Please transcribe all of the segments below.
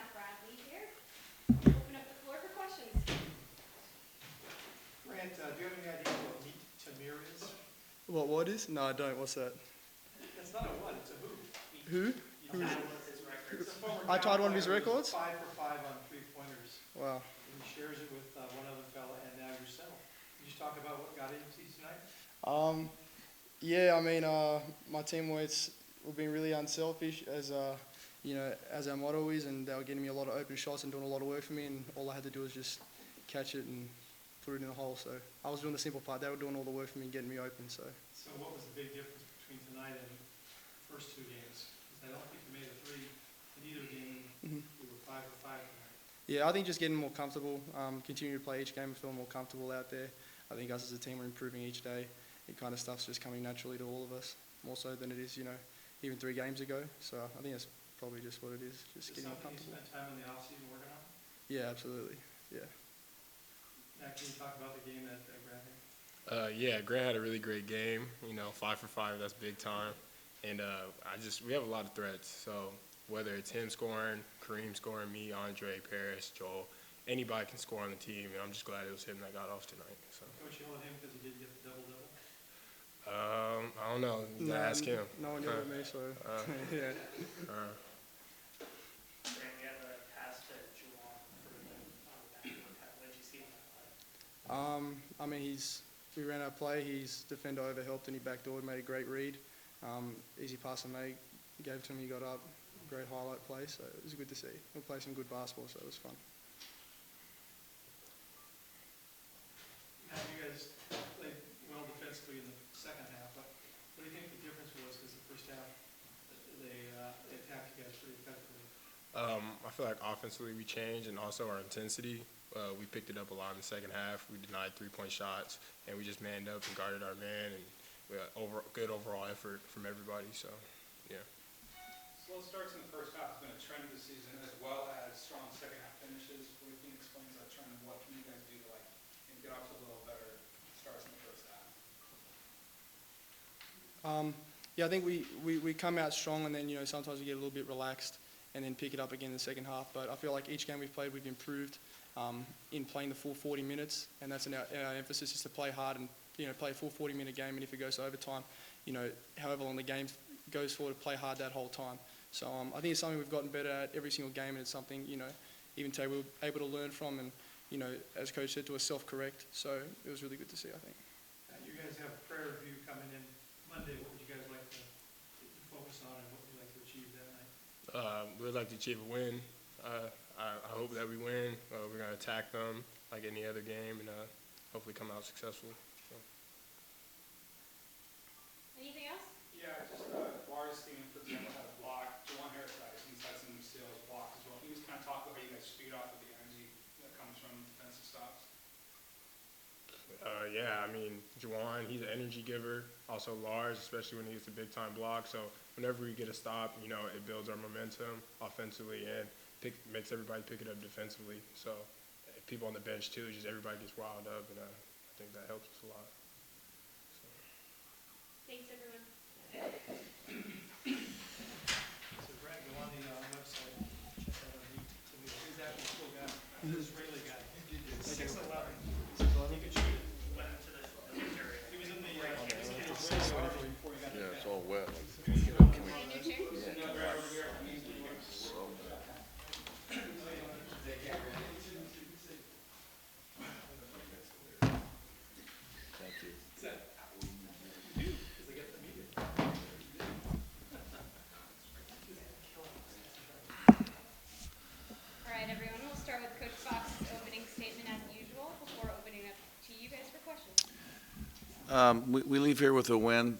have Bradley here. Open up the floor for questions. Grant, do you have any idea what meat tamir is? What is? No, I don't. What's that? It's not a what, it's a who. Who? You Who's? tied one of his records. It's a former I tied one of his player who records? was 5 for 5 on three-pointers. Wow. And he shares it with one other fella and now yourself. Can you just talk about what got into you tonight? Yeah, I mean, my teammates were being really unselfish as as our motto is, and they were getting me a lot of open shots and doing a lot of work for me, and all I had to do was just catch it and put it in the hole. So I was doing the simple part. They were doing all the work for me and getting me open. So What was the big difference between tonight and the first two games? Because I don't think you made a three in either game. You were 5 for 5 tonight. yeah, I think just getting more comfortable, continuing to play each game, feeling more comfortable out there. I think us as a team are improving each day. It kind of stuff's just coming naturally to all of us, more so than it is, even 3 games ago. So I think that's probably just what it is, just Is it getting more something you comfortable. spent time in the offseason working on? Yeah, absolutely. Yeah. Matt, can you talk about the game that Grant had? Yeah, Grant had a really great game. 5 for 5, that's big time. And we have a lot of threats. So whether it's him scoring, Kareem scoring, me, Andre, Paris, Joel, anybody can score on the team. And I'm just glad it was him that got off tonight. So. Coach yelled at him because he didn't get the double-double? I don't know. You gotta ask him. No one yelled at me, so yeah. Grant, we have a pass to Juwan for the backdoor. What did you see on that play? I mean, we ran our play. His defender overhelped and he backdoored, made a great read. Easy pass to make, gave it to him, he got up. Great highlight play, so it was good to see. We'll play some good basketball, so it was fun. Matt, you guys played well defensively in the second half, but what do you think the difference was? Because the first half, they attacked you guys pretty effectively. I feel like offensively we changed, and also our intensity. We picked it up a lot in the second half. We denied 3-point shots, and we just manned up and guarded our man, and we had good overall effort from everybody. So, yeah. Slow starts in the first half has been a trend of the season, as well as strong second half finishes. What do you think explains that trend, and what can you guys do to get off to a little better starts in the first half? Yeah, I think we come out strong, and then sometimes we get a little bit relaxed, and then pick it up again in the second half. But I feel like each game we've played, we've improved in playing the full 40 minutes, and that's our emphasis is to play hard and play a full 40-minute game. And if it goes to overtime, however long the game goes for, to play hard that whole time. So I think it's something we've gotten better at every single game, and it's something even today we were able to learn from, and as coach said, to us self-correct. So it was really good to see, I think. You guys have a prayer review coming in Monday. What would you guys like to focus on, and what would you like to achieve that night? We'd like to achieve a win. I hope that we win. We're going to attack them like any other game and hopefully come out successful. So. Anything else? Yeah, just Lars team, for example, had a block. Juwan Harris he's had some steals blocked as well. Can you just kind of talk about how you guys feed off of the energy that comes from defensive stops? Yeah, I mean, Juwan, he's an energy giver. Also Lars, especially when he gets a big-time block. So whenever we get a stop, it builds our momentum offensively and makes everybody pick it up defensively. So people on the bench, too, just everybody gets riled up, and I think that helps us a lot. So. Thanks, everyone. So Grant, go on the website, check out our meet. Who's that cool guy? The Israeli guy. 6'11". He could shoot it. Went into the military. He was in the Israeli army before he got Yeah, to it's all wet. Can I in your chair? Thank you. All right, everyone. We'll start with Coach Fox's opening statement as usual before opening up to you guys for questions. We leave here with a win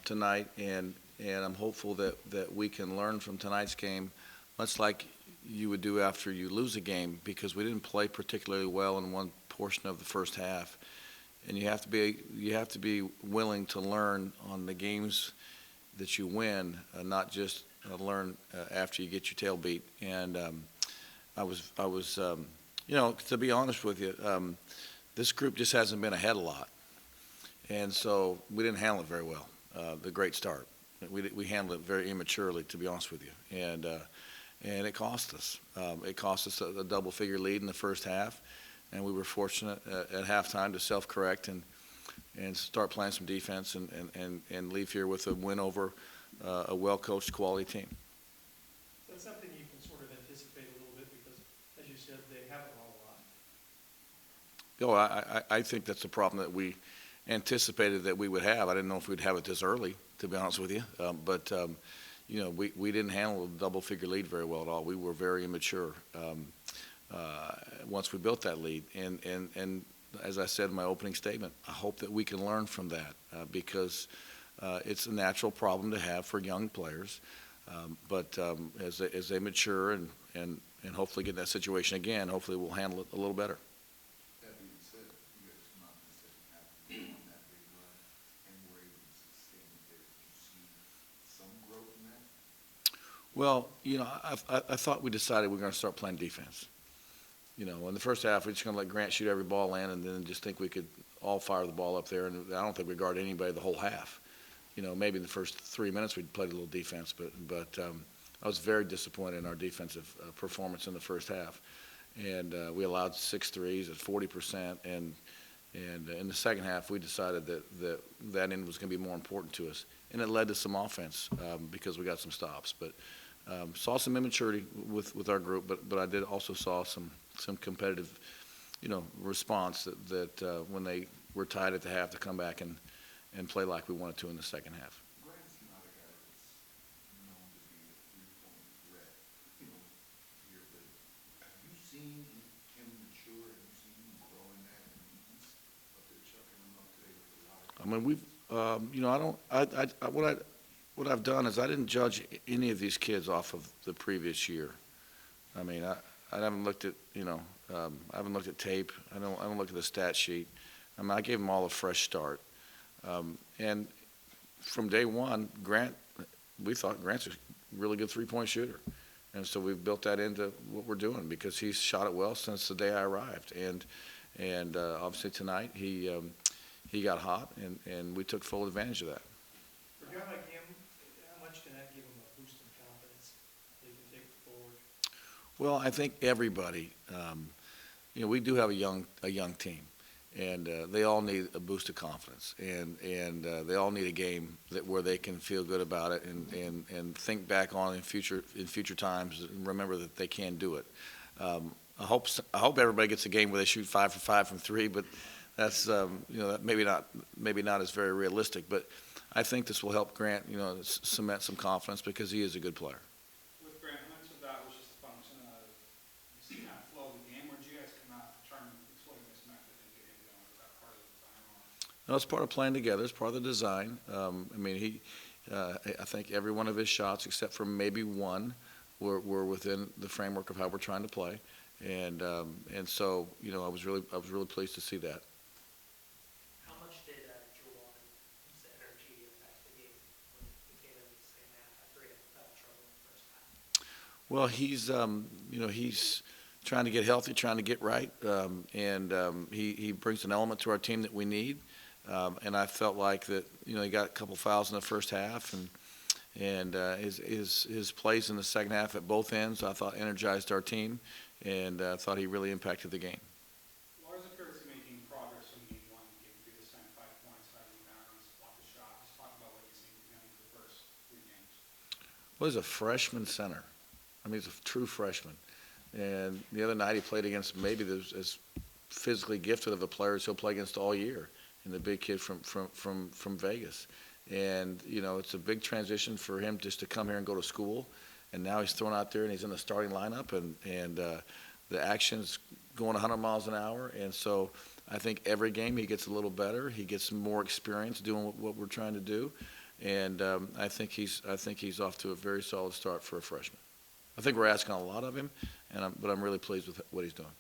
tonight, and I'm hopeful that we can learn from tonight's game, much like you would do after you lose a game, because we didn't play particularly well in one portion of the first half. And you have to be willing to learn on the games that you win, not just learn after you get your tail beat. And I was to be honest with you, this group just hasn't been ahead a lot. And so we didn't handle it very well, the great start. We handled it very immaturely, to be honest with you. And and it cost us. It cost us a double-figure lead in the first half, and we were fortunate at halftime to self-correct and start playing some defense and leave here with a win over a well-coached quality team. So that's something you can sort of anticipate a little bit because, as you said, they haven't won a lot. I think that's the problem that we anticipated that we would have. I didn't know if we'd have it this early, to be honest with you. But we didn't handle a double-figure lead very well at all. We were very immature once we built that lead. And as I said in my opening statement, I hope that we can learn from that because it's a natural problem to have for young players. But as they mature and hopefully get in that situation again, hopefully we'll handle it a little better. That being said, you guys come out in the second half on that big run and were able to sustain it there. Did you see some growth in that? Well, I thought we decided we were going to start playing defense. In the first half, we're just going to let Grant shoot every ball in and then just think we could all fire the ball up there. And I don't think we guarded anybody the whole half. Maybe in the first 3 minutes we played a little defense, but I was very disappointed in our defensive performance in the first half. And we allowed 6 threes at 40%. And in the second half, we decided that end was going to be more important to us. And it led to some offense because we got some stops. But saw some immaturity with our group, but I did also saw some competitive, response that when they were tied at the half to come back and play like we wanted to in the second half. Grant's not a guy that's known to be a three-point threat, here, but have you seen him mature? Have you seen him grow in that? And he's up there chucking them up today with a lot of. I mean, what I've done is I didn't judge any of these kids off of the previous year. I mean, I haven't looked at, I haven't looked at tape. I don't look at the stat sheet. I mean, I gave them all a fresh start. And from day one, we thought Grant's a really good three-point shooter. And so we've built that into what we're doing because he's shot it well since the day I arrived. And obviously tonight he got hot, and we took full advantage of that. For a guy like him, how much can that give him a boost in confidence that he can take it forward? Well, I think everybody, we do have a young team. And they all need a boost of confidence, and they all need a game where they can feel good about it and think back on in future times and remember that they can do it. I hope everybody gets a game where they shoot 5 for 5 from 3, but that's that maybe not as very realistic. But I think this will help Grant cement some confidence because he is a good player. With Grant, how much of that was just a function of just kind of flow of the game, or did you guys come out to try and exploit mismatch and get him going? Was that part of the design or? No, it's part of playing together. It's part of the design. I think every one of his shots, except for maybe one, were within the framework of how we're trying to play, and so I was really pleased to see that. How much did Juwan's energy affect the game when he came in the second half after he had trouble in the first half? Well, he's trying to get healthy, trying to get right, and he brings an element to our team that we need. And I felt like that he got a couple fouls in the first half, and his plays in the second half at both ends I thought energized our team, and I thought he really impacted the game. Lars appears to be making progress from game one, getting through this time, 5 points, 5 rebounds, block the shot. Just talk about what you've seen from him for the first 3 games. Well, he's a freshman center. I mean, he's a true freshman. And the other night he played against maybe as physically gifted of a player as he'll play against all year, and the big kid from Vegas. And it's a big transition for him just to come here and go to school. And now he's thrown out there and he's in the starting lineup, and the action's going 100 miles an hour. And so I think every game he gets a little better. He gets more experience doing what we're trying to do. And I think he's off to a very solid start for a freshman. I think we're asking a lot of him, but I'm really pleased with what he's doing.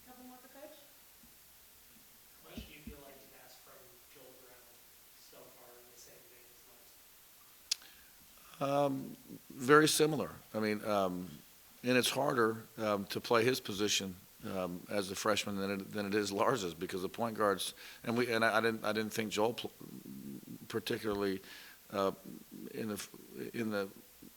Couple more for Coach? How much do you feel like you've asked from Joel Brown so far in the same vein as Lars? Very similar. I mean, and it's harder to play his position as a freshman than it is Lars's because the point guards and I didn't think Joel particularly in the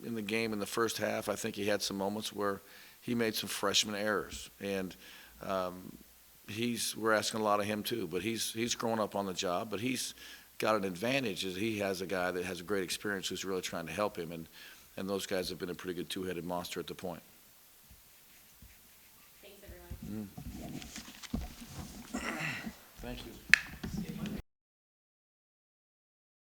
in the game in the first half. I think he had some moments where he made some freshman errors, and we're asking a lot of him too. But he's grown up on the job. But he's got an advantage is he has a guy that has a great experience who's really trying to help him, and those guys have been a pretty good two-headed monster at the point. Thanks, everyone. Thank you.